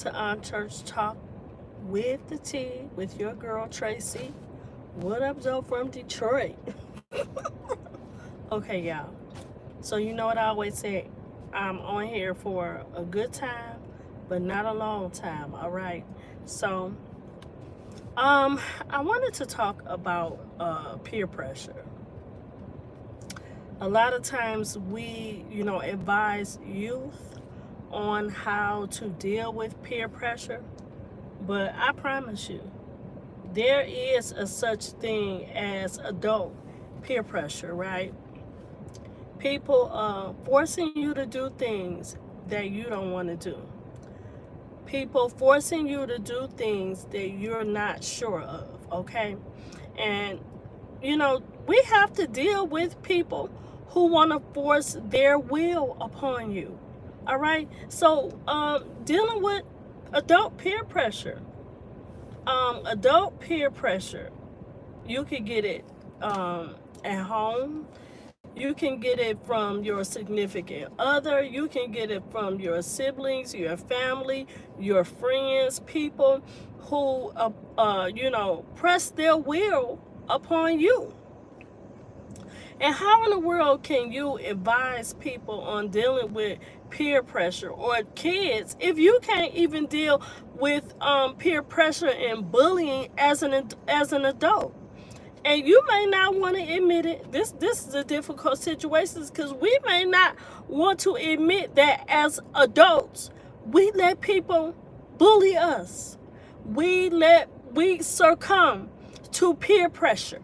to Church Talk with the T, with your girl Tracy. What up, Joe from Detroit? Okay, y'all. So you know what I always say, I'm on here for a good time, but not a long time. All right. So, I wanted to talk about peer pressure. A lot of times we, advise youth on how to deal with peer pressure, but I promise you, there is a such thing as adult peer pressure, right? People forcing you to do things that you don't want to do. People forcing you to do things that you're not sure of, okay? And, we have to deal with people who want to force their will upon you, all right? So, dealing with adult peer pressure. Adult peer pressure, you can get it at home. You can get it from your significant other. You can get it from your siblings, your family, your friends, people who, press their will upon you. And how in the world can you advise people on dealing with peer pressure or kids if you can't even deal with peer pressure and bullying as an adult? And you may not want to admit it. This is a difficult situation because we may not want to admit that as adults we let people bully us. We succumb to peer pressure.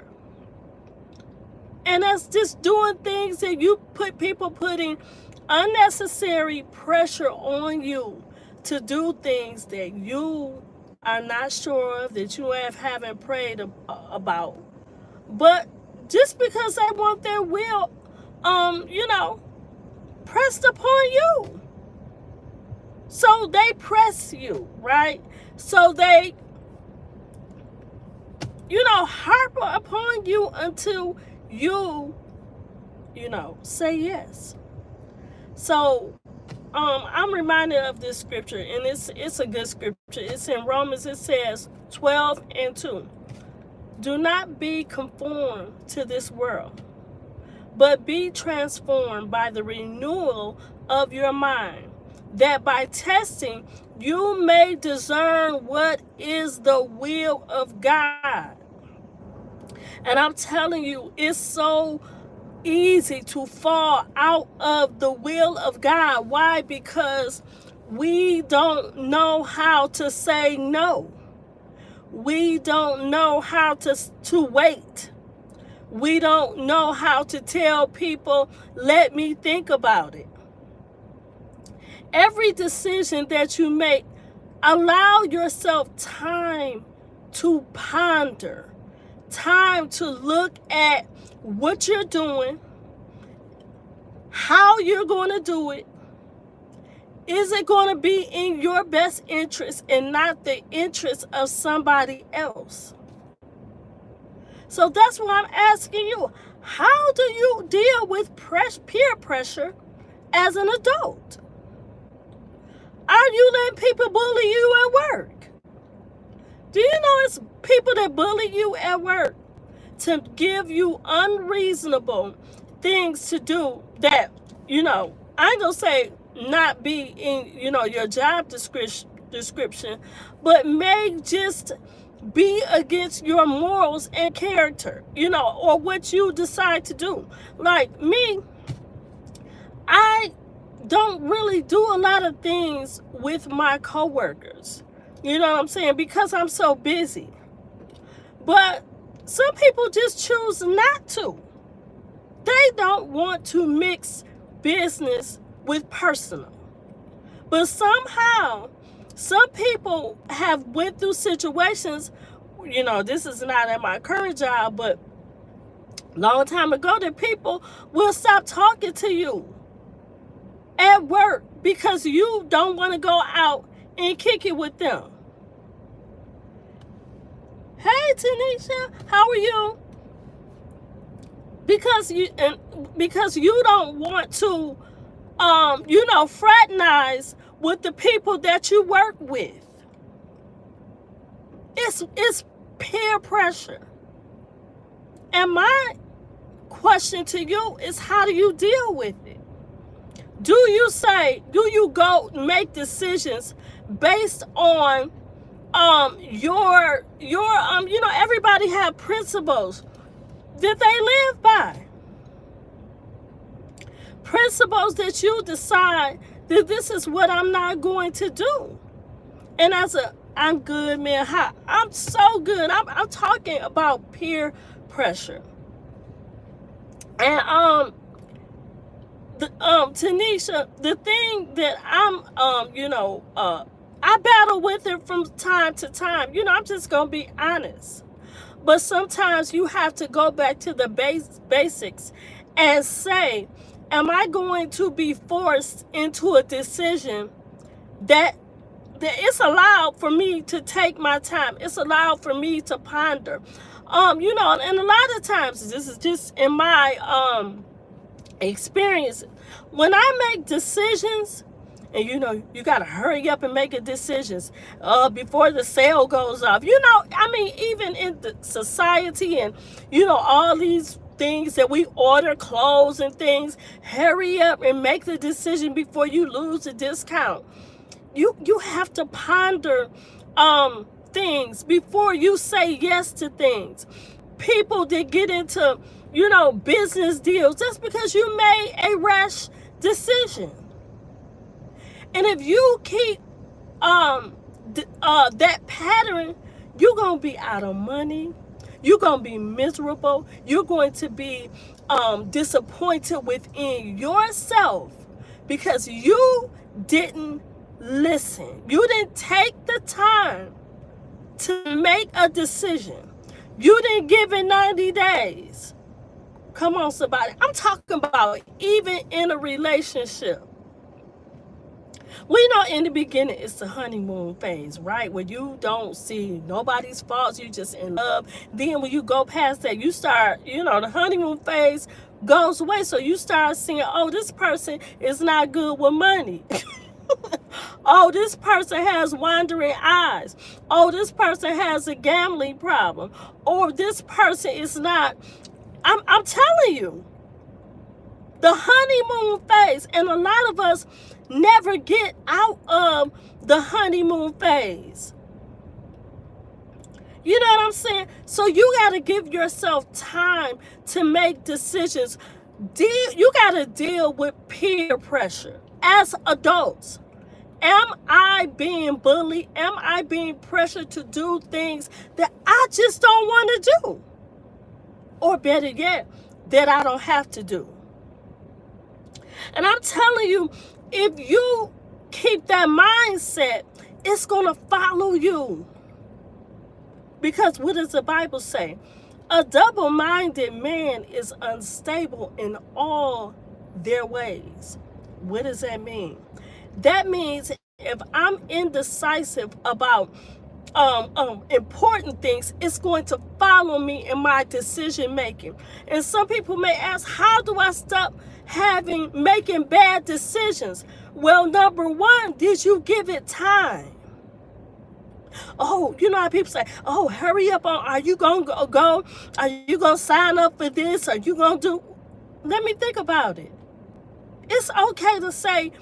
And that's just doing things that you putting unnecessary pressure on you to do things that you are not sure of, that you haven't prayed about. But just because they want their will, pressed upon you. So they press you, right? So they, harp upon you until you say yes. So I'm reminded of this scripture, and it's a good scripture. It's in Romans. It says 12:2. Do not be conformed to this world, but be transformed by the renewal of your mind, that by testing you may discern what is the will of God. And I'm telling you, it's so easy to fall out of the will of God. Why? Because we don't know how to say no. We don't know how to wait. We don't know how to tell people, let me think about it. Every decision that you make, allow yourself time to ponder, time to look at what you're doing, how you're going to do it. Is it going to be in your best interest and not the interest of somebody else? So that's why I'm asking you, how do you deal with peer pressure as an adult? Are you letting people bully you at work? Do you know it's people that bully you at work to give you unreasonable things to do that, I ain't gonna say not be in, your job description, but may just be against your morals and character, or what you decide to do. Like me, I don't really do a lot of things with my coworkers. You know what I'm saying? Because I'm so busy. But some people just choose not to. They don't want to mix business with personal. But somehow, some people have went through situations, this is not at my current job, but long time ago, that people will stop talking to you at work because you don't want to go out and kick it with them. Hey, Tanisha, how are you? Because you don't want to fraternize with the people that you work with. It's peer pressure. And my question to you is, how do you deal with it? Do you go make decisions based on your everybody have principles that they live by. Principles that you decide that this is what I'm not going to do. And I'm good, man. I'm so good. I'm talking about peer pressure. And Tanisha, the thing that I battle with it from time to time. I'm just gonna be honest. But sometimes you have to go back to the basics and say, am I going to be forced into a decision that it's allowed for me to take my time? It's allowed for me to ponder. And a lot of times, this is just in my experience, when I make decisions, and you got to hurry up and make a decisions before the sale goes off. Even in the society and, all these things that we order, clothes and things, hurry up and make the decision before you lose the discount. You have to ponder things before you say yes to things. People that get into, business deals just because you made a rash decision. And if you keep that pattern, you're going to be out of money. You're going to be miserable. You're going to be disappointed within yourself because you didn't listen. You didn't take the time to make a decision. You didn't give it 90 days. Come on, somebody. I'm talking about even in a relationship. We know in the beginning it's the honeymoon phase, right? Where you don't see nobody's faults, you just in love. Then when you go past that, you start, the honeymoon phase goes away. So you start seeing, oh, this person is not good with money. Oh, this person has wandering eyes. Oh, this person has a gambling problem. Or this person is not. I'm telling you, the honeymoon phase, and a lot of us never get out of the honeymoon phase. You know what I'm saying? So you got to give yourself time to make decisions. You got to deal with peer pressure as adults. Am I being bullied? Am I being pressured to do things that I just don't want to do? Or better yet, that I don't have to do. And I'm telling you, if you keep that mindset, it's going to follow you. Because what does the Bible say? A double-minded man is unstable in all their ways. What does that mean? That means if I'm indecisive about important things, it's going to follow me in my decision making. And some people may ask, how do I stop making bad decisions? Well, number one, did you give it time? Oh, you know how people say, oh, hurry up. Are you going to go? Are you going to sign up for this? Are you going to do? Let me think about it. It's okay to say,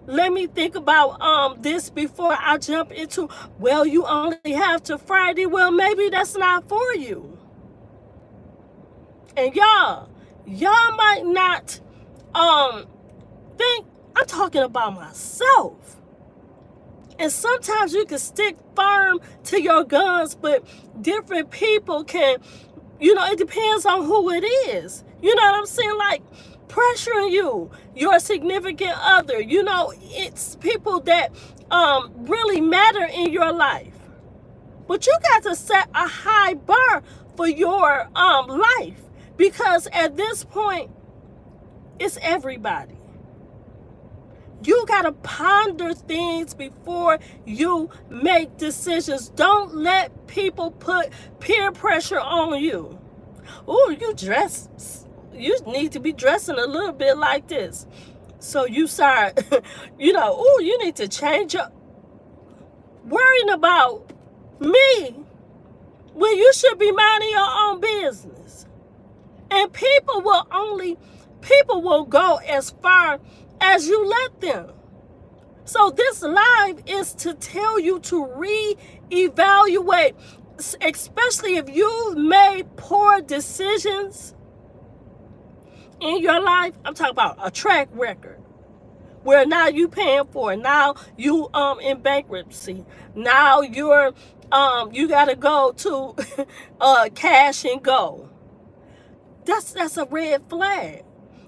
let me think about this before I jump into, well, you only have to Friday. Well, maybe that's not for you. And y'all might not think, I'm talking about myself. And sometimes you can stick firm to your guns, but different people can, it depends on who it is. You know what I'm saying? Like, pressuring you, your significant other, it's people that really matter in your life. But you got to set a high bar for your life, because at this point, it's everybody. You got to ponder things before you make decisions. Don't let people put peer pressure on you. Oh, you need to be dressing a little bit like this. So you start, oh, you need to change up, worrying about me when you should be minding your own business. And people will go as far as you let them. So this live is to tell you to reevaluate, especially if you've made poor decisions in your life. I'm talking about a track record where now you paying for it. Now you in bankruptcy. Now you're you gotta go to cash and go. That's a red flag.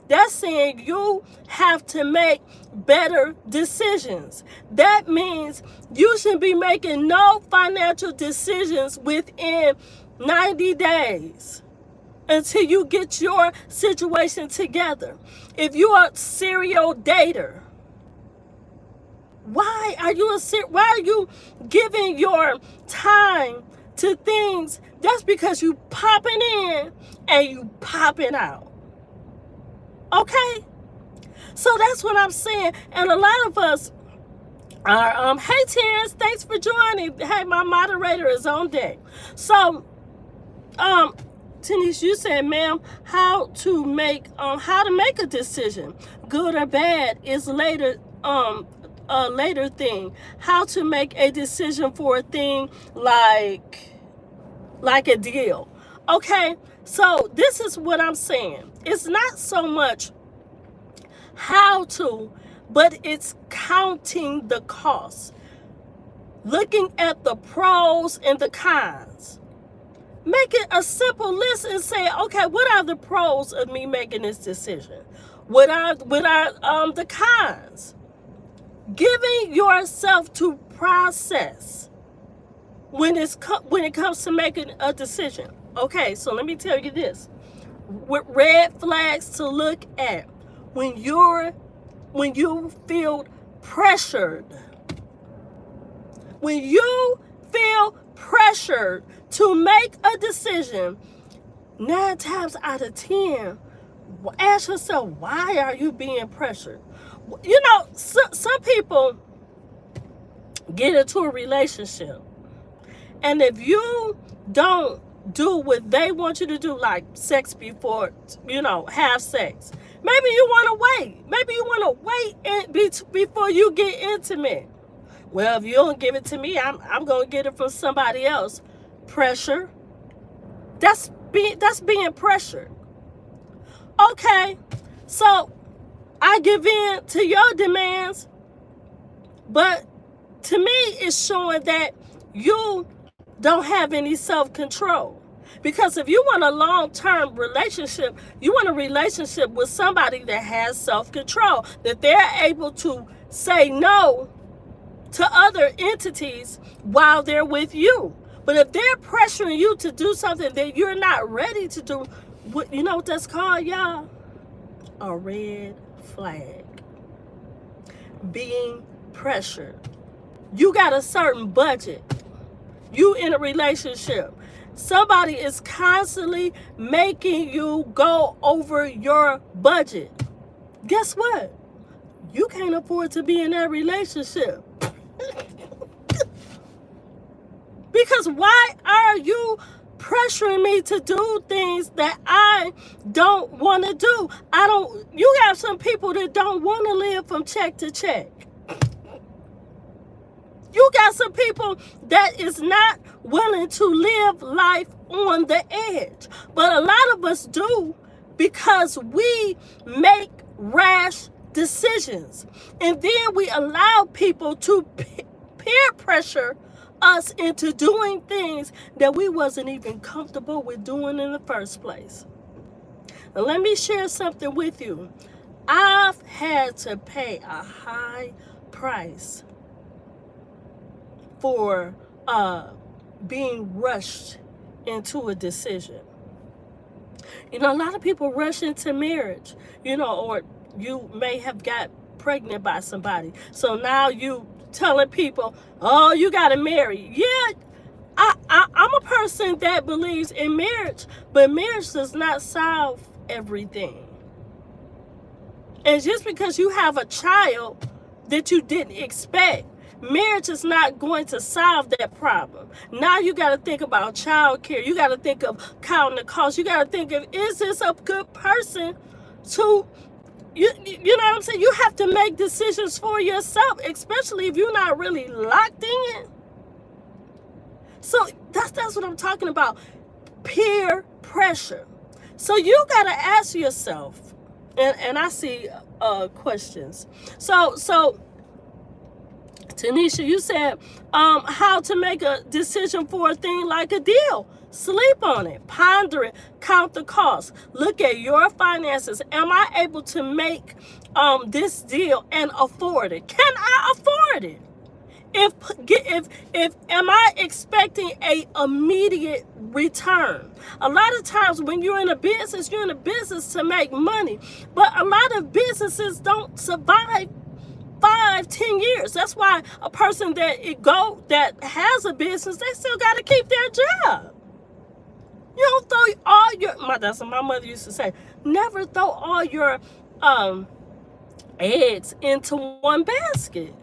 That's saying you have to make better decisions. That means you should be making no financial decisions within 90 days until you get your situation together. If you're a serial dater, why are you giving your time to things? That's because you popping in and you popping out. Okay? So that's what I'm saying. And a lot of us are, hey Terrence, thanks for joining. Hey, my moderator is on deck. So, Tanisha, you said, ma'am, how to make a decision, good or bad, is later, a later thing. How to make a decision for a thing like a deal. Okay, so this is what I'm saying. It's not so much how to, but it's counting the costs, looking at the pros and the cons. Make it a simple list and say, okay, what are the pros of me making this decision? What are the cons? Giving yourself to process when it comes to making a decision. Okay, so let me tell you this. With red flags to look at when you feel pressured. When you feel pressured to make a decision, 9 times out of 10, ask yourself, why are you being pressured? Some people get into a relationship, and if you don't do what they want you to do, like sex before, have sex, maybe you want to wait. Maybe you want to wait before you get intimate. Well, if you don't give it to me, I'm going to get it from somebody else. Pressure. That's being pressured. Okay, so I give in to your demands, but to me, it's showing that you don't have any self-control. Because if you want a long-term relationship, you want a relationship with somebody that has self-control, that they're able to say no to other entities while they're with you. But if they're pressuring you to do something that you're not ready to do, you know what that's called, y'all? A red flag. Being pressured. You got a certain budget. You in a relationship. Somebody is constantly making you go over your budget. Guess what? You can't afford to be in that relationship. Because why are you pressuring me to do things that I don't want to do? You got some people that don't want to live from check to check. You got some people that is not willing to live life on the edge. But a lot of us do, because we make rash decisions. And then we allow people to peer pressure us into doing things that we wasn't even comfortable with doing in the first place. Now, let me share something with you. I've had to pay a high price for being rushed into a decision. A lot of people rush into marriage, or you may have got pregnant by somebody. So now you telling people, oh, you got to marry. Yeah, I'm a person that believes in marriage, but marriage does not solve everything. And just because you have a child that you didn't expect, marriage is not going to solve that problem. Now you got to think about child care. You got to think of counting the cost. You got to think of, is this a good person to, you know what I'm saying? You have to make decisions for yourself, especially if you're not really locked in. So that's what I'm talking about. Peer pressure. So you got to ask yourself, and I see questions. So Tanisha, you said how to make a decision for a thing like a deal. Sleep on it, ponder it, count the cost, look at your finances. Am I able to make this deal and afford it? Can I afford it? If am I expecting a immediate return? A lot of times when you're in a business to make money, but a lot of businesses don't survive 5-10 years. That's why a person that has a business, they still got to keep their job. You don't throw all your, that's what my mother used to say, never throw all your eggs into one basket.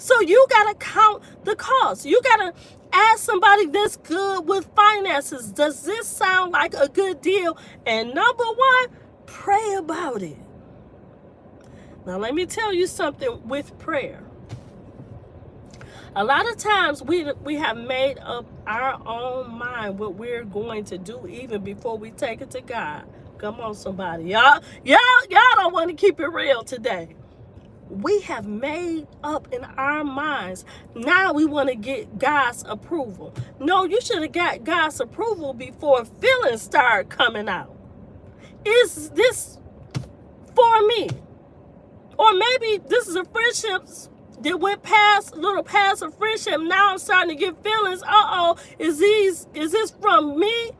So you got to count the cost. You got to ask somebody that's good with finances, does this sound like a good deal? And number one, pray about it. Now let me tell you something with prayer. A lot of times we have made up our own mind what we're going to do even before we take it to God. Come on, somebody. Y'all don't want to keep it real today. We have made up in our minds. Now we want to get God's approval. No, you should have got God's approval before feelings start coming out. Is this for me? Or maybe this is a friendship that went past a friendship. Now I'm starting to get feelings. Is this from me?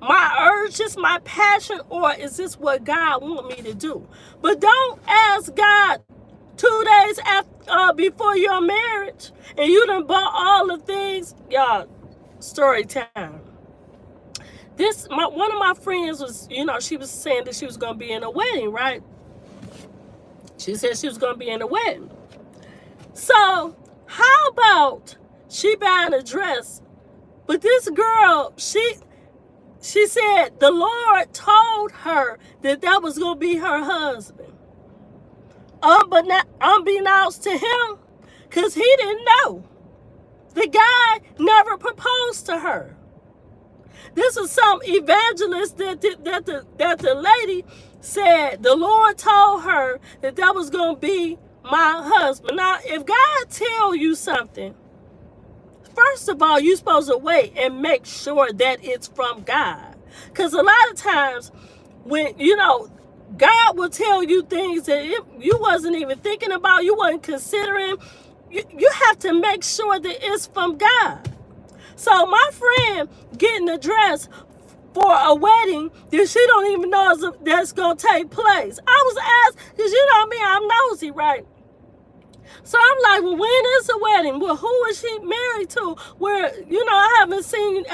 My urges, my passion, or is this what God wants me to do? But don't ask God 2 days after before your marriage and you done bought all the things. Y'all, story time. One of my friends was, she was saying that she was gonna be in a wedding, right? She said she was gonna be in a wedding. So how about she buying a dress? But this girl, she said the Lord told her that was going to be her husband. But not unbeknownst to him, because he didn't know. The guy never proposed to her. This is some evangelist that the lady said the Lord told her that was going to be my husband. Now, if God tell you something, first of all, you're supposed to wait and make sure that it's from God. Because a lot of times when, God will tell you things that you wasn't even thinking about, you wasn't considering, you have to make sure that it's from God. So my friend getting a dress for a wedding that she don't even know that's going to take place. I was asked, because you know me, I'm nosy, right? So I'm like, well, when is the wedding? Well, who is she married to? Where, I haven't seen,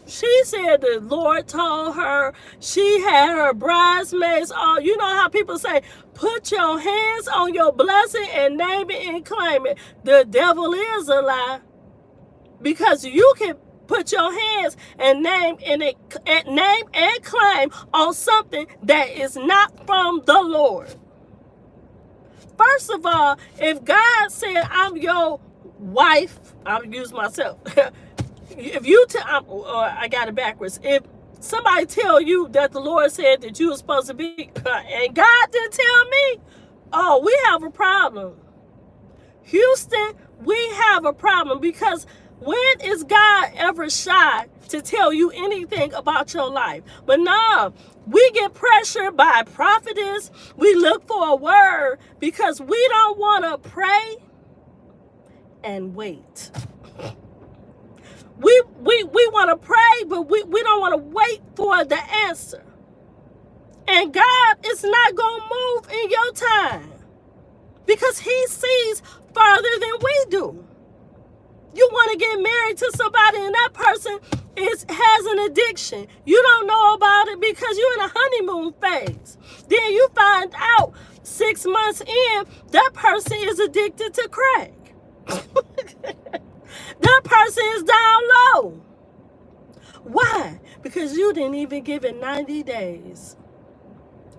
she said the Lord told her, she had her bridesmaids. Oh, you know how people say, put your hands on your blessing and name it and claim it. The devil is a lie. Because you can put your hands and name and claim on something that is not from the Lord. First of all, if God said, I'm your wife, I'll use myself. I got it backwards. If somebody tell you that the Lord said that you were supposed to be, and God didn't tell me, we have a problem. Houston, we have a problem, because when is God ever shy to tell you anything about your life? But no, we get pressured by prophetess. We look for a word because we don't want to pray and wait. We want to pray, but we don't want to wait for the answer. And God is not going to move in your time because he sees farther than we do. You want to get married to somebody and that person has an addiction. You don't know about it because you're in a honeymoon phase. Then you find out 6 months in, that person is addicted to crack. That person is down low. Why? Because you didn't even give it 90 days.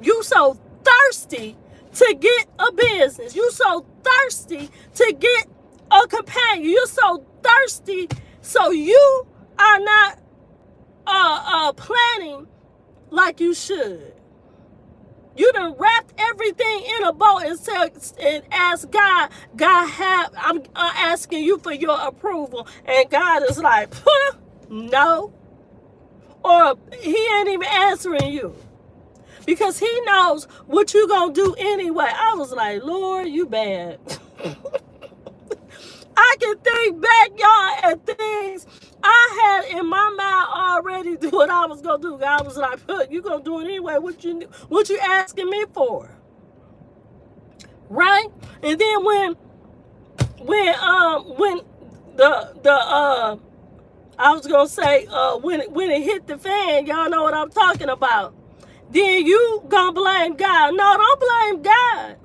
You so thirsty to get a business. You so thirsty to get a companion. You're so thirsty, so you are not planning like you should. You done wrapped everything in a bow and ask God, I'm asking you for your approval. And God is like, no. Or he ain't even answering you. Because he knows what you gonna do anyway. I was like, Lord, you bad. I can think back, y'all, at things I had in my mind already do what I was gonna do. God was like, you gonna do it anyway. What you asking me for? Right? And then when the I was gonna say when it hit the fan, y'all know what I'm talking about. Then you gonna blame God. No, don't blame God.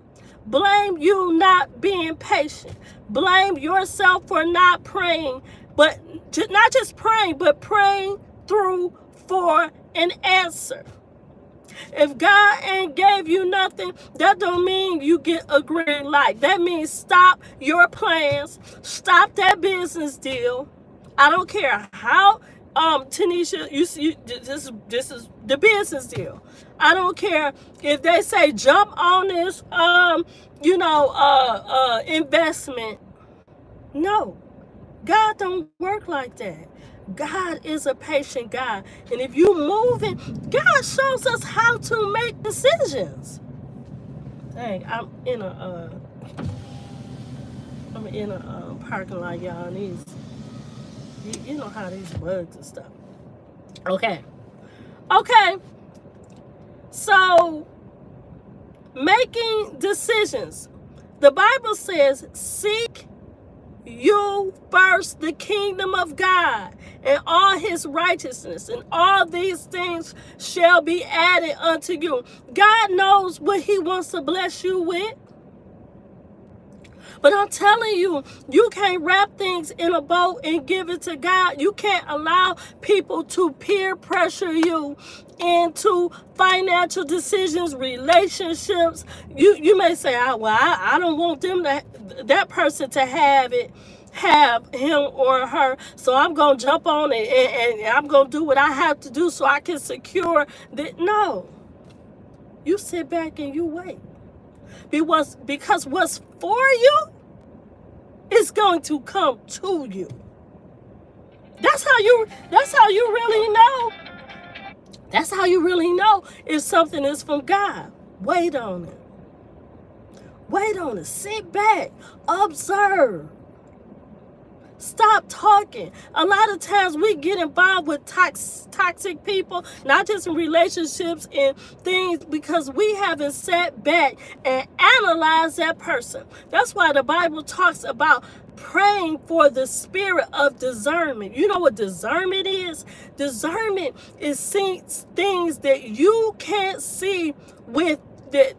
Blame you not being patient. Blame yourself for not praying, but not just praying, but praying through for an answer. If God ain't gave you nothing, that don't mean you get a green light. That means stop your plans, stop that business deal. I don't care how, Tanisha, this is the business deal. I don't care if they say jump on this, investment. No, God don't work like that. God is a patient God. And if you moving, God shows us how to make decisions. Dang, I'm in a parking lot, y'all, and these, you know how these bugs and stuff. Okay. So, making decisions. The Bible says, seek you first the kingdom of God and all his righteousness, and all these things shall be added unto you. God knows what he wants to bless you with. But I'm telling you, you can't wrap things in a bow and give it to God. You can't allow people to peer pressure you into financial decisions, relationships. You may say, I don't want them that person to have him or her, so I'm going to jump on it and I'm going to do what I have to do so I can secure that. No. You sit back and you wait. Because what's for you is going to come to you. That's how you really know. That's how you really know if something is from God. Wait on it. Wait on it. Sit back. Observe. Stop talking. A lot of times we get involved with toxic people, not just in relationships and things, because we haven't sat back and analyzed that person. That's why the Bible talks about praying for the spirit of discernment. You know what discernment is? Discernment is seeing things that you can't see with that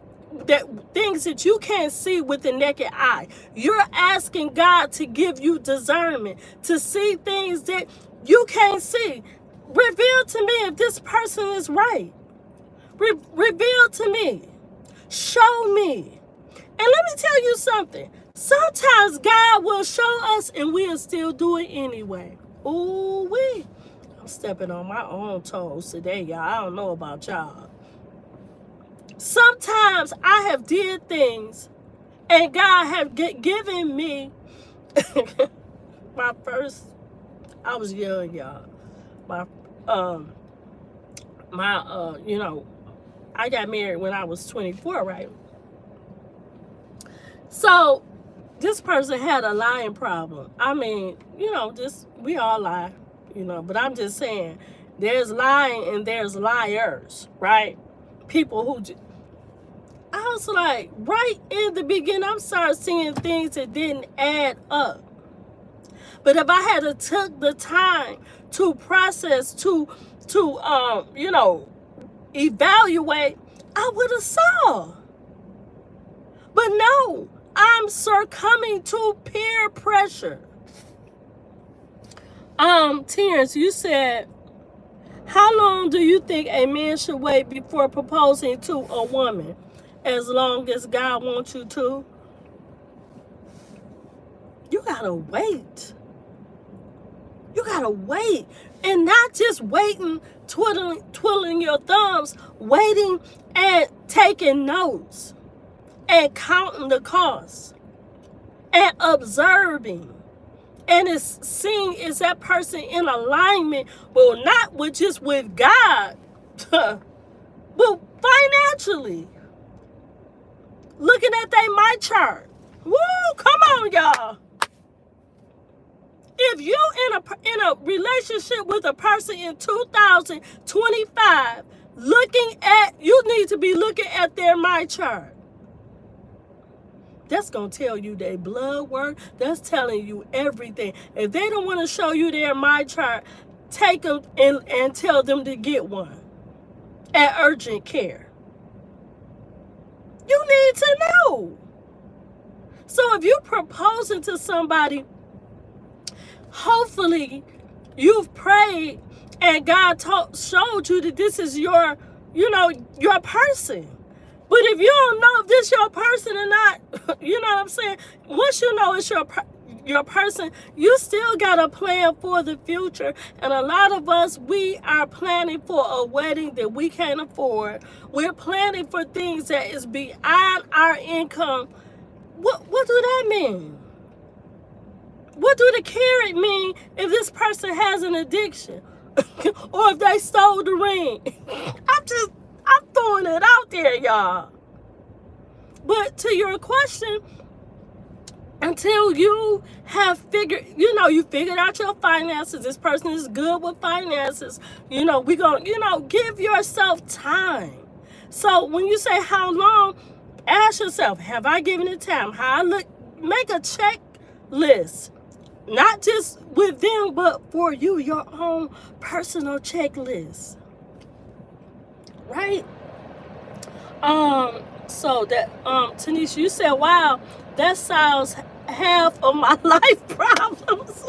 things that you can't see with the naked eye. You're asking God to give you discernment to see things that you can't see. Reveal to me if this person is right. Reveal to me. Show me. And let me tell you something. Sometimes God will show us and we'll still do it anyway. Ooh-wee. I'm stepping on my own toes today, y'all. I don't know about y'all. Sometimes I have did things and God have given me my first, I was young, y'all. I got married when I was 24, right? So this person had a lying problem. I mean, we all lie, but I'm just saying there's lying and there's liars, right? People who I was like, right in the beginning, I started seeing things that didn't add up. But if I had to took the time to process, to evaluate, I would have saw. But no, I'm succumbing to peer pressure. Terrence, you said, how long do you think a man should wait before proposing to a woman? As long as God wants you to? You gotta wait. You gotta wait. And not just waiting, twiddling your thumbs, waiting and taking notes and counting the costs and observing. And it's seeing, is that person in alignment, well, not with just with God, but financially. Looking at my chart. Woo, come on, y'all. If you in a relationship with a person in 2025, you need to be looking at their my chart. That's going to tell you their blood work. That's telling you everything. If they don't want to show you their my chart, take them and tell them to get one at urgent care. You need to know. So if you're proposing to somebody, hopefully you've prayed and God showed you that this is your person. But if you don't know if this your person or not, you know what I'm saying? Once you know it's your person, you still got a plan for the future. And a lot of us, we are planning for a wedding that we can't afford. We're planning for things that is beyond our income. What do that mean? What do the carrot mean if this person has an addiction? Or if they stole the ring? I'm throwing it out there, y'all. But to your question, until you have figured out your finances, this person is good with finances, we're going to, give yourself time. So when you say how long, ask yourself, have I given it time? How I look, make a checklist. Not just with them, but for you, your own personal checklist. Right? So that Tanisha, you said, wow, that sounds half of my life problems.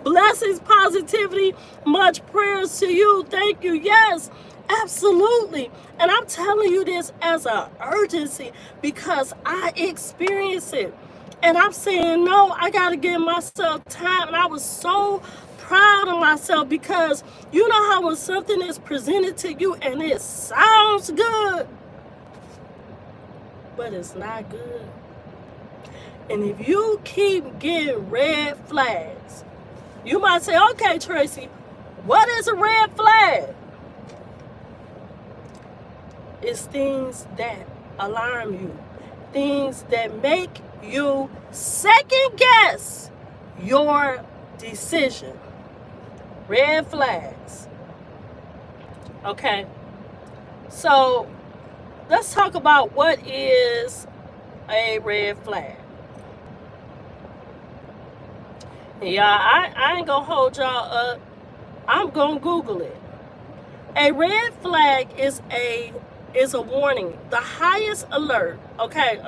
Blessings, positivity, much prayers to you. Thank you. Yes, absolutely. And I'm telling you this as an urgency because I experience it. And I'm saying, no, I got to give myself time. And I was so proud of myself because you know how when something is presented to you and it sounds good, but it's not good. And if you keep getting red flags, you might say, okay, Tracy, what is a red flag? It's things that alarm you, things that make you second guess your decision. Red flags. Okay, so let's talk about what is a red flag. Yeah, I ain't gonna hold y'all up. I'm gonna Google it. A red flag is a warning, the highest alert. Okay,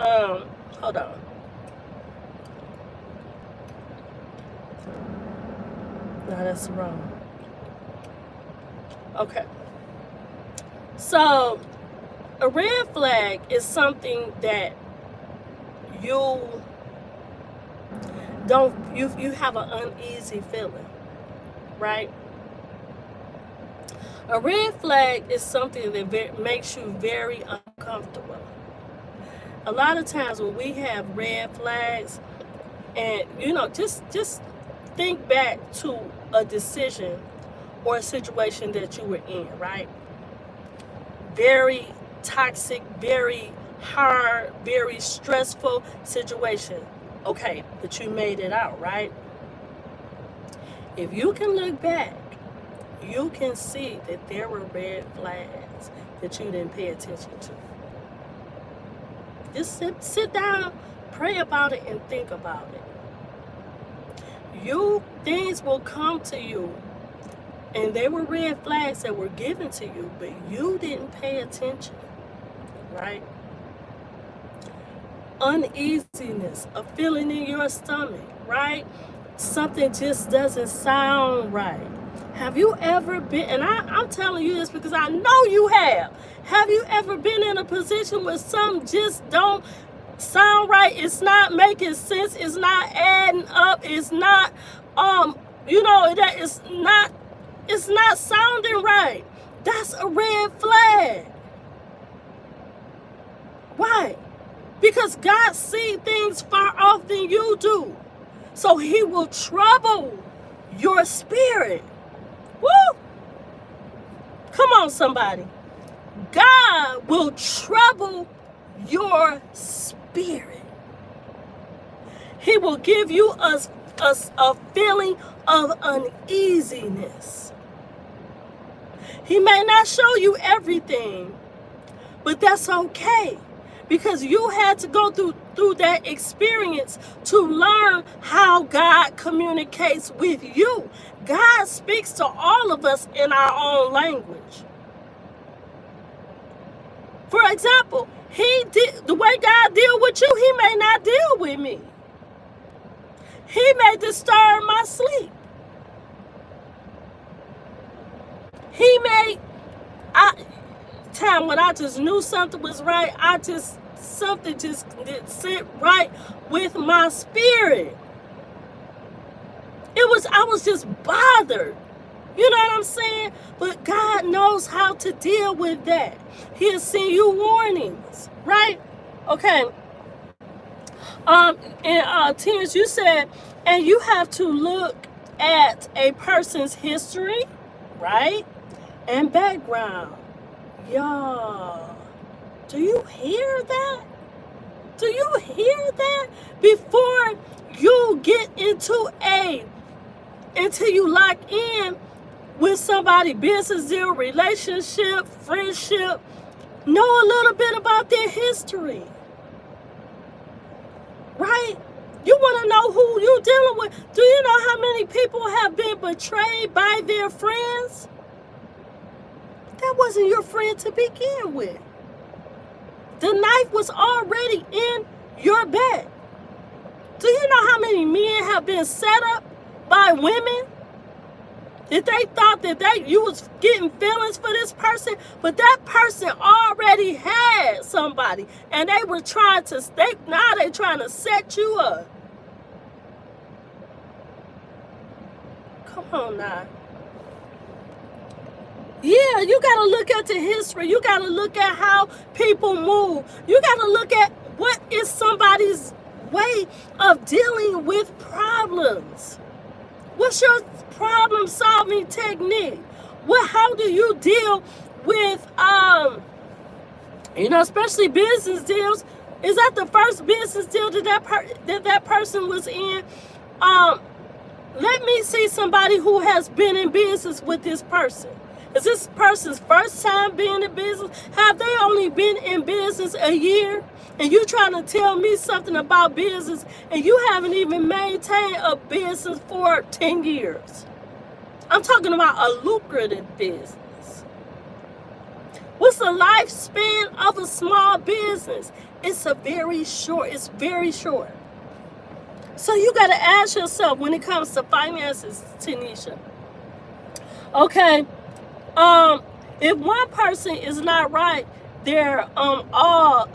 hold on. No, that's wrong. Okay. So, a red flag is something that you have an uneasy feeling, right? A red flag is something that makes you very uncomfortable. A lot of times when we have red flags, and just think back to a decision or a situation that you were in, right? Very toxic, very hard, very stressful situation. Okay, but you made it out, right? If you can look back, you can see that there were red flags that you didn't pay attention to. Just sit down, pray about it, and think about it. things will come to you, and they were red flags that were given to you, but you didn't pay attention, right? Uneasiness, a feeling in your stomach, right? Something just doesn't sound right. Have you ever been, and I'm telling you this because I know you have you ever been in a position where something just don't sound right? It's not making sense, it's not adding up, it's not it's not sounding right. That's a red flag. Why? Because God sees things far off than you do. So he will trouble your spirit. Woo! Come on, somebody. God will trouble your spirit. He will give you a feeling of uneasiness. He may not show you everything, but that's okay, because you had to go through that experience to learn how God communicates with you. God speaks to all of us in our own language. For example, the way God deals with you, he may not deal with me. He may disturb my sleep. He may, time when I just knew something was right, something just didn't sit right with my spirit. I was just bothered. You know what I'm saying? But God knows how to deal with that. He'll send you warnings, right? Okay. And Terrence, you said, and you have to look at a person's history, right? And background. Y'all, do you hear that? Do you hear that? Before you get until you lock in with somebody, business deal, relationship, friendship, know a little bit about their history. Right? You want to know who you're dealing with. Do you know how many people have been betrayed by their friends? That wasn't your friend to begin with. The knife was already in your back. Do you know how many men have been set up by women? That they thought that you was getting feelings for this person, but that person already had somebody, and they were trying to set you up. Come on now. Yeah, you got to look at the history. You got to look at how people move. You got to look at what is somebody's way of dealing with problems. What's your problem-solving technique? How do you deal with, especially business deals? Is that the first business deal that person was in? Let me see somebody who has been in business with this person. Is this person's first time being in business? Have they only been in business a year? And you trying to tell me something about business, and you haven't even maintained a business for 10 years. I'm talking about a lucrative business. What's the lifespan of a small business? It's very short. So you got to ask yourself when it comes to finances, Tanisha. Okay. If one person is not right, they are all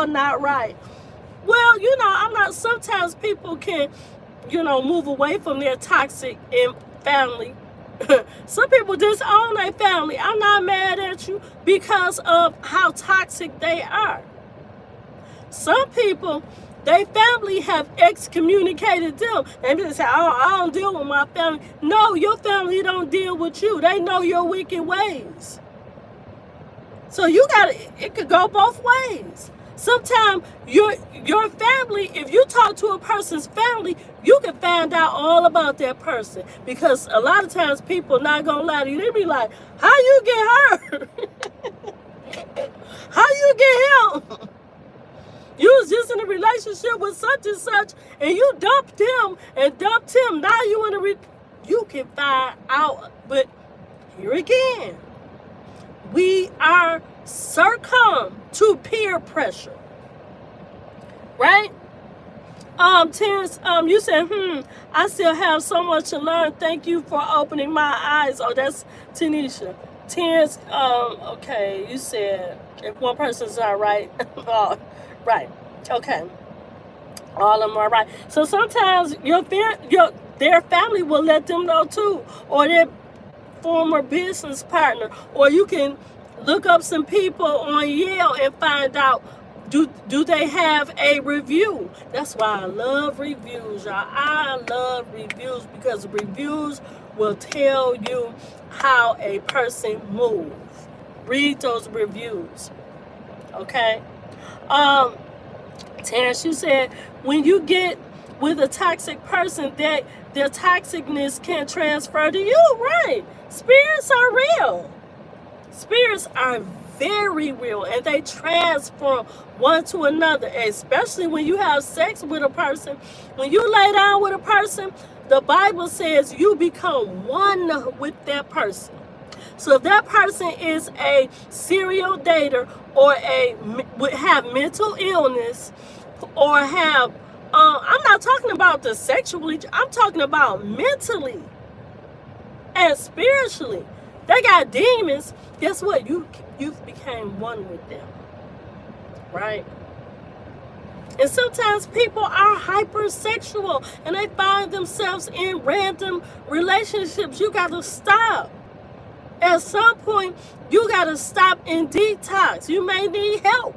not right. Well, sometimes people can, move away from their toxic family. Some people disown their family. I'm not mad at you because of how toxic they are. Some people, their family have excommunicated them. They just say, I don't deal with my family. No, your family don't deal with you. They know your wicked ways. So it could go both ways. Sometimes your family, if you talk to a person's family, you can find out all about that person. Because a lot of times people not going to lie to you. They be like, how you get hurt? How you get help? You was just in a relationship with such and such, and you dumped him and dumped him. Now you in a you can find out. But here again, we are succumb to peer pressure, right? Terrence, you said, I still have so much to learn. Thank you for opening my eyes. Oh, that's Tanisha. Terrence, okay, you said if one person's not right, oh, right, okay, all of them are right. So sometimes their family will let them know too, or their former business partner, or you can look up some people on Yale and find out, do they have a review? That's why I love reviews, y'all. I love reviews because reviews will tell you how a person moves. Read those reviews, okay? Terrence, you said when you get with a toxic person, that their toxicness can transfer to you, right? Spirits are real. Spirits are very real, and they transform one to another, especially when you have sex with a person. When you lay down with a person, the Bible says you become one with that person. So if that person is a serial dater, or have mental illness, or have I'm not talking about the sexually, I'm talking about mentally and spiritually. They got demons. Guess what? You became one with them, right? And sometimes people are hypersexual and they find themselves in random relationships. You got to stop. At some point, you got to stop and detox. You may need help.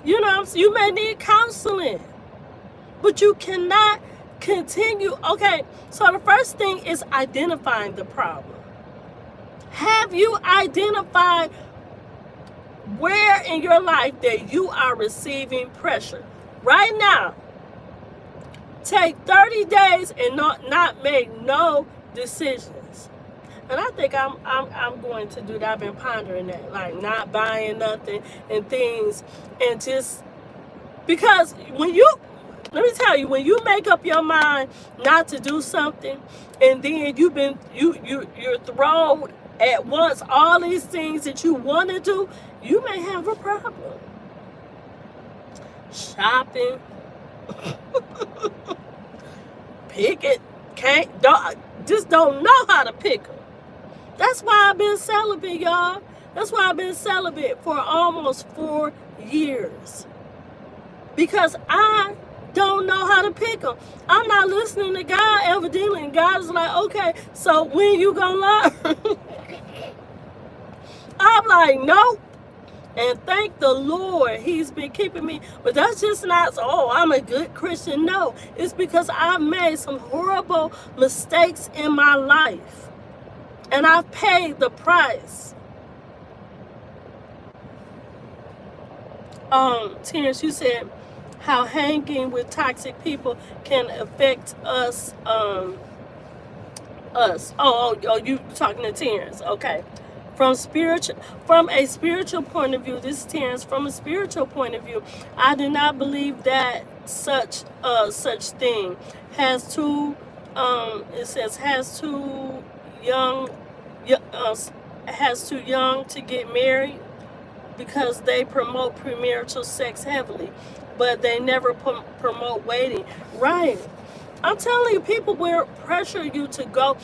You know, you may need counseling. But you cannot continue. Okay, so the first thing is identifying the problem. Have you identified where in your life that you are receiving pressure? Right now, take 30 days and not make no decisions. And I think I'm going to do that. I've been pondering that, like not buying nothing and things, and just because let me tell you, when you make up your mind not to do something, and then you're thrown at once all these things that you want to do, you may have a problem. Shopping, pick it, just don't know how to pick them. That's why I've been celibate, y'all. That's why I've been celibate for almost 4 years. Because I don't know how to pick them. I'm not listening to God, evidently. And God is like, okay, so when you gonna learn? I'm like, nope. And thank the Lord, he's been keeping me. But that's just not, oh, I'm a good Christian. No, it's because I've made some horrible mistakes in my life. And I've paid the price. Terrence, you said how hanging with toxic people can affect us. Oh, you talking to Terrence? Okay. From a spiritual point of view, this is Terrence. From a spiritual point of view, I do not believe that such thing has too. It says has too young to get married, because they promote premarital sex heavily, but they never promote waiting. Right. I'm telling you, people will pressure you to go.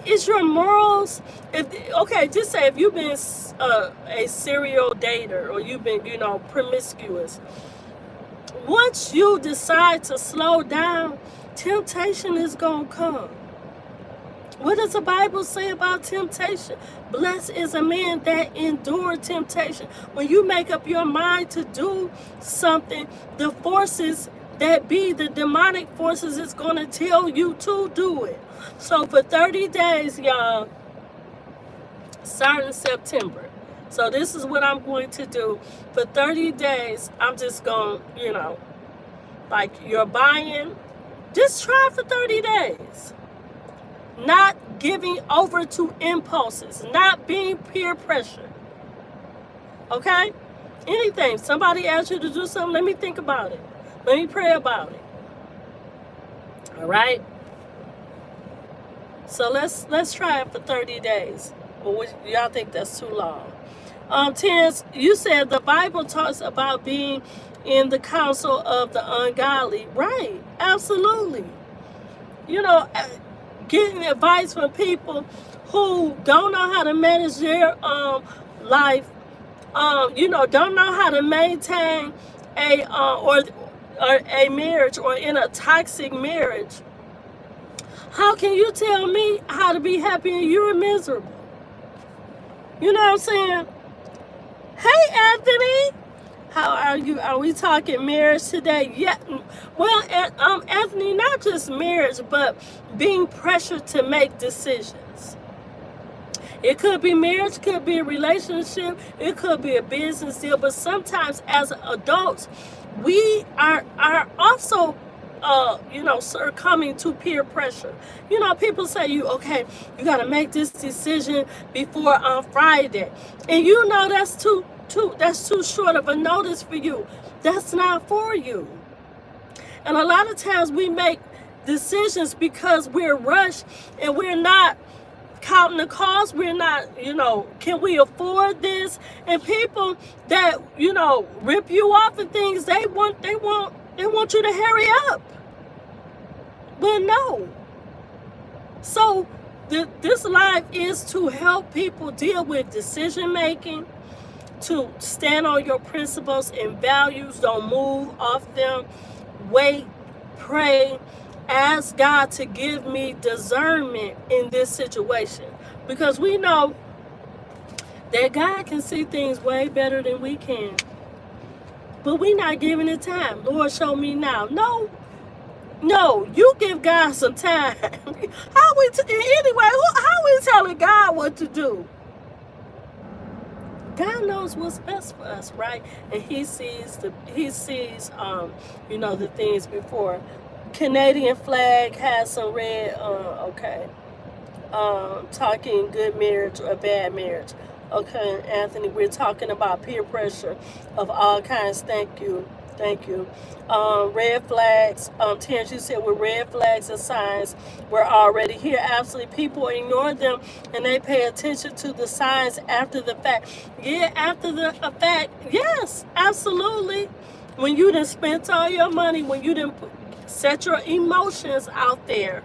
It's your morals. Just say if you've been a serial dater, or you've been, promiscuous. Once you decide to slow down, temptation is going to come. What does the Bible say about temptation? Blessed is a man that endured temptation. When you make up your mind to do something, the forces that be, the demonic forces, is going to tell you to do it. So for 30 days, y'all, starting September. So this is what I'm going to do. For 30 days, I'm just going, like you're buying, just try for 30 days. Not giving over to impulses, not being peer pressure. Okay? Anything. Somebody asks you to do something, let me think about it. Let me pray about it. All right? So let's try it for 30 days. Or y'all think that's too long? Terrence, you said the Bible talks about being in the counsel of the ungodly. Right. Absolutely. You know, getting advice from people who don't know how to manage their life, you know, don't know how to maintain or a marriage, or in a toxic marriage. How can you tell me how to be happy and you're miserable? You know what I'm saying? Hey, Anthony. How are you? Are we talking marriage today? Yeah. Well, Anthony, not just marriage, but being pressured to make decisions. It could be marriage, could be a relationship, it could be a business deal, but sometimes as adults, we are also you know, succumbing to peer pressure. You know, people say you got to make this decision before on Friday, and you know that's too short of a notice for you. That's not for you. And a lot of times we make decisions because we're rushed and we're not counting the cost. We're not, you know, can we afford this? And people that, you know, rip you off and things, they want you to hurry up. But no. So this live is to help people deal with decision making, to stand on your principles and values. Don't move off them. Wait, pray, ask God to give me discernment in this situation, because we know that God can see things way better than we can, but we're not giving it time. Lord, show me now. No, you give God some time. Anyway, how are we telling God what to do? God knows what's best for us, right? And He sees you know, the things before. Canadian flag has some red. Talking good marriage or bad marriage. Okay, Anthony, we're talking about peer pressure of all kinds. Thank you. Red flags. Terrence, you said with red flags and signs, we're already here. Absolutely. People ignore them and they pay attention to the signs after the fact. Yeah, after the fact. Yes, absolutely. When you done spent all your money, when you done set your emotions out there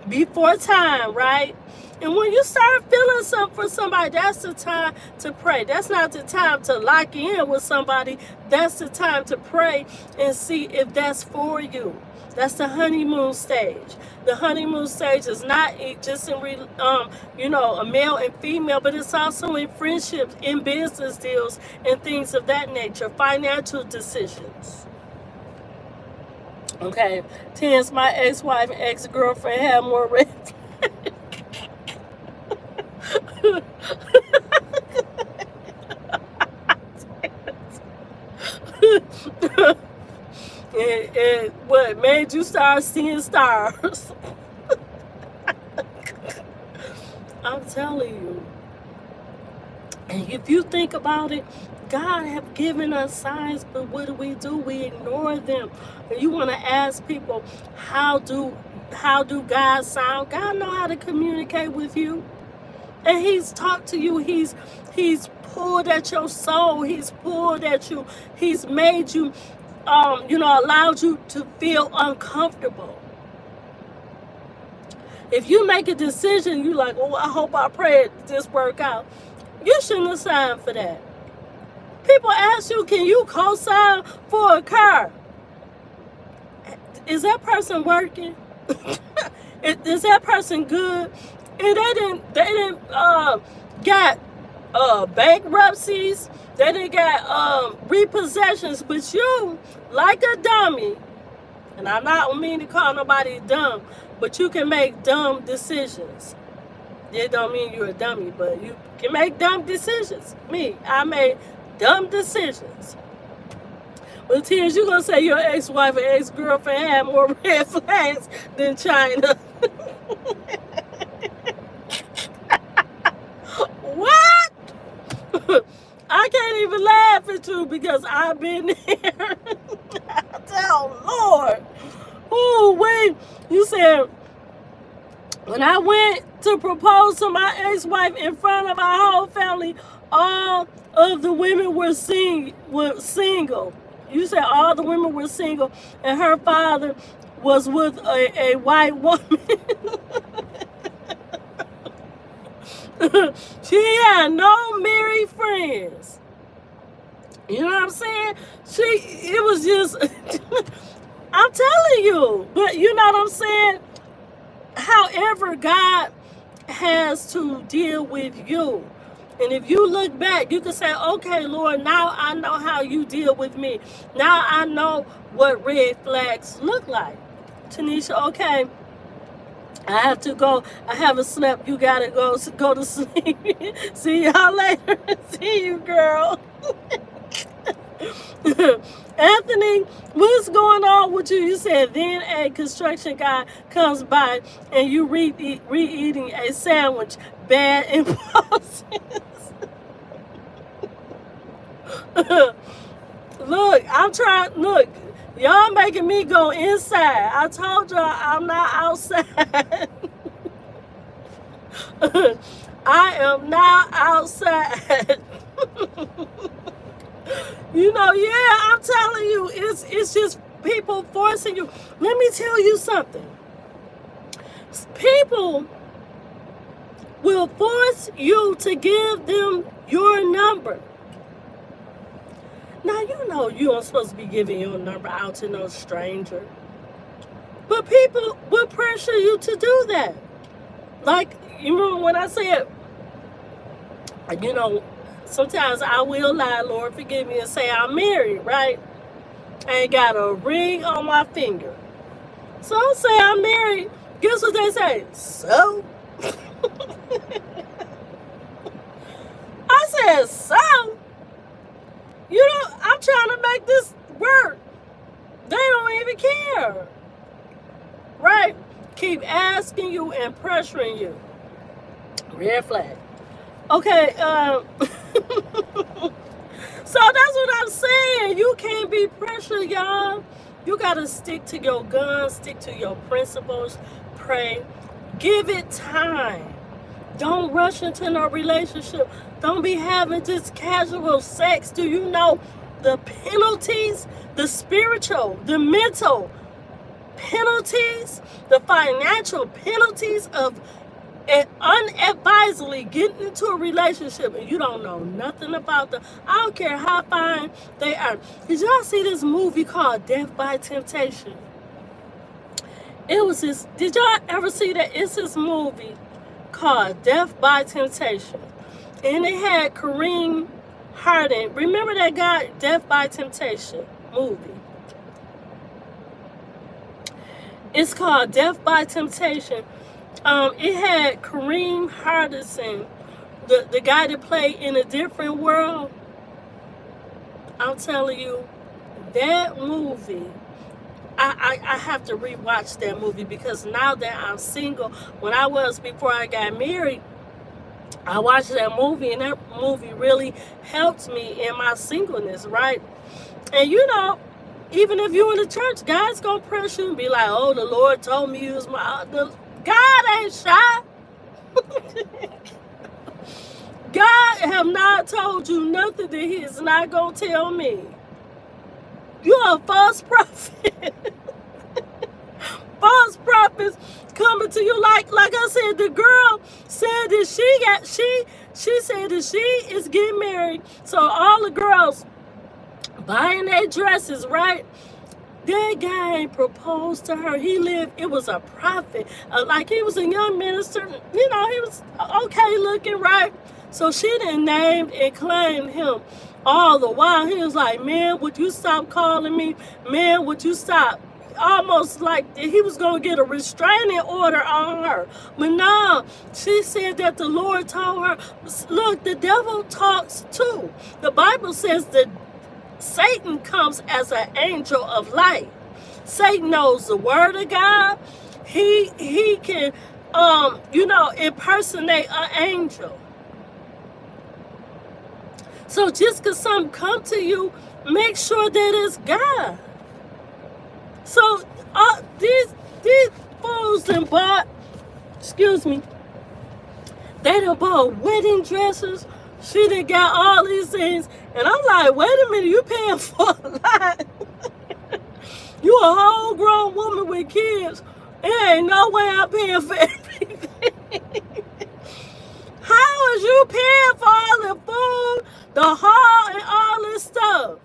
before time, right? And when you start feeling something for somebody, that's the time to pray. That's not the time to lock in with somebody. That's the time to pray and see if that's for you. That's the honeymoon stage. The honeymoon stage is not just in, you know, a male and female, but it's also in friendships, in business deals, and things of that nature, financial decisions. Okay, Terrence, my ex-wife and ex-girlfriend had more red flags. and what made you start seeing stars? I'm telling you. And if you think about it, God have given us signs, but what do? We ignore them. And you want to ask people, how do God sound? God know how to communicate with you. And He's talked to you. He's pulled at your soul. He's pulled at you. He's made you, you know, allowed you to feel uncomfortable. If you make a decision, you like, oh, I hope I pray this work out. You shouldn't have signed for that. People ask you, can you co-sign for a car? Is that person working? Is that person good? And they didn't got bankruptcies. They didn't got repossessions. But you, like a dummy, and I'm not mean to call nobody dumb, but you can make dumb decisions. It don't mean you're a dummy, but you can make dumb decisions. I made dumb decisions. Well, Tears, you gonna say your ex-wife and ex-girlfriend had more red flags than China. What? I I can't even laugh at you because I've been there. Oh, Lord. Oh, wait. You said, when I went to propose to my ex-wife in front of our whole family, all of the women were single. You said all the women were single, and her father was with a white woman. She had no married friends. You know what I'm saying? It was just, I'm telling you. But you know what I'm saying? However, God has to deal with you. And if you look back, you can say, okay, Lord, now I know how you deal with me. Now I know what red flags look like. Tanisha, okay, I have to go. I haven't slept. You got to go to sleep. See y'all later. See you, girl. Anthony, what's going on with you? You said then a construction guy comes by and you re-eating a sandwich. Bad impulses. Look, I'm trying. Look, y'all making me go inside. I told y'all I'm not outside. I am not outside. You know, yeah, I'm telling you, it's just people forcing you. Let me tell you something. People will force you to give them your number. Now, you know you aren't supposed to be giving your number out to no stranger. But people will pressure you to do that. Like, you remember when I said, you know, sometimes I will lie, Lord, forgive me, and say I'm married, right? I ain't got a ring on my finger. So I say I'm married. Guess what they say? So? I said, so? You know, I'm trying to make this work. They don't even care. Right? Keep asking you and pressuring you. Red flag. Okay, so that's what I'm saying. You can't be pressured, y'all. You got to stick to your guns, stick to your principles, pray. Give it time. Don't rush into no relationship. Don't be having just casual sex. Do you know the penalties, the spiritual, the mental penalties, the financial penalties of unadvisedly getting into a relationship and you don't know nothing about them? I don't care how fine they are. Did y'all see this movie called Death by Temptation? It was this. Did y'all ever see that? It's this movie called Death by Temptation, and it had Kareem Hardin. Remember that guy, Death by Temptation movie? It's called Death by Temptation. It had Kareem Hardison, the guy that played In a Different World. I'm telling you, that movie, I have to rewatch that movie because now that I'm single, when I was before I got married, I watched that movie and that movie really helped me in my singleness, right? And you know, even if you're in the church, God's gonna press you and be like, oh, the Lord told me you was my... God ain't shy. God have not told you nothing that he is not going to tell me. You're a false prophet. False prophets coming to you like I said, the girl said that she said that she is getting married. So all the girls buying their dresses, right? That guy ain't proposed to her. It was a prophet. Like he was a young minister. You know, he was okay looking, right? So she didn't name and claim him all the while. He was like, man, would you stop calling me? Man, would you stop? Almost like he was going to get a restraining order on her. But no, she said that the Lord told her, look, the devil talks too. The Bible says that Satan comes as an angel of light. Satan knows the word of God. He can, impersonate an angel. So just because something come to you, make sure that it's God. So these fools done bought, excuse me, they done bought wedding dresses. She done got all these things. And I'm like, wait a minute, you paying for a lot. You a whole grown woman with kids. There ain't no way I'm paying for everything. How is you paying for all the food, the hall, and all this stuff?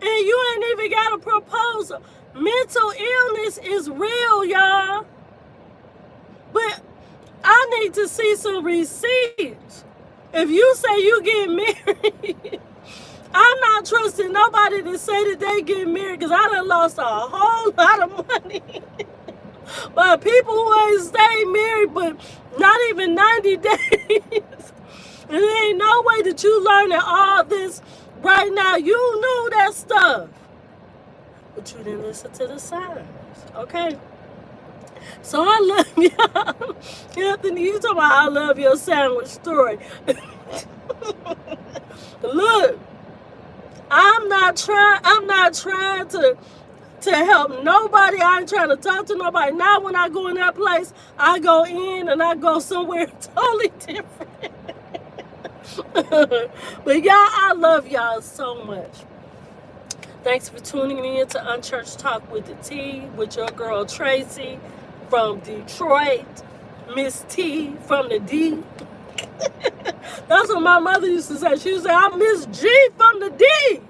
And you ain't even got a proposal. Mental illness is real, y'all. But I need to see some receipts. If you say you get married, I'm not trusting nobody to say that they get married because I done lost a whole lot of money. But people who ain't stayed married but not even 90 days. And there ain't no way that you learning all this right now. You knew that stuff. But you didn't listen to the signs. Okay? So I love y'all. Anthony, you talking about I love your sandwich story. Look, I'm not trying to help nobody. I ain't trying to talk to nobody. Now when I go in that place, I go in and I go somewhere totally different. But y'all, I love y'all so much. Thanks for tuning in to Unchurched Talk with the T with your girl Tracy from Detroit, Miss T from the D. That's what my mother used to say. She used to say, I'm Miss G from the D.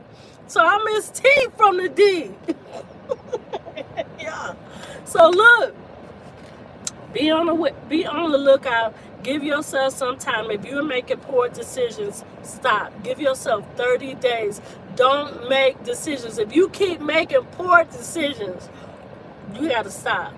So I'm Miss T from the D. Yeah. So look, be on the lookout. Give yourself some time. If you're making poor decisions, stop. Give yourself 30 days. Don't make decisions. If you keep making poor decisions, you got to stop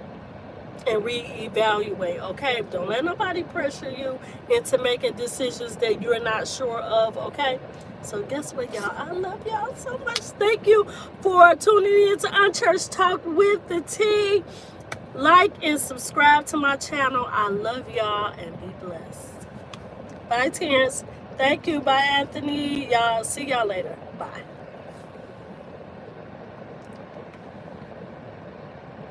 and reevaluate, okay? Don't let nobody pressure you into making decisions that you're not sure of, okay? So guess what, y'all? I love y'all so much. Thank you for tuning in to Unchurched Talk with the T. Like and subscribe to my channel. I love y'all and be blessed. Bye, Terrence. Thank you. Bye, Anthony. Y'all. See y'all later. Bye.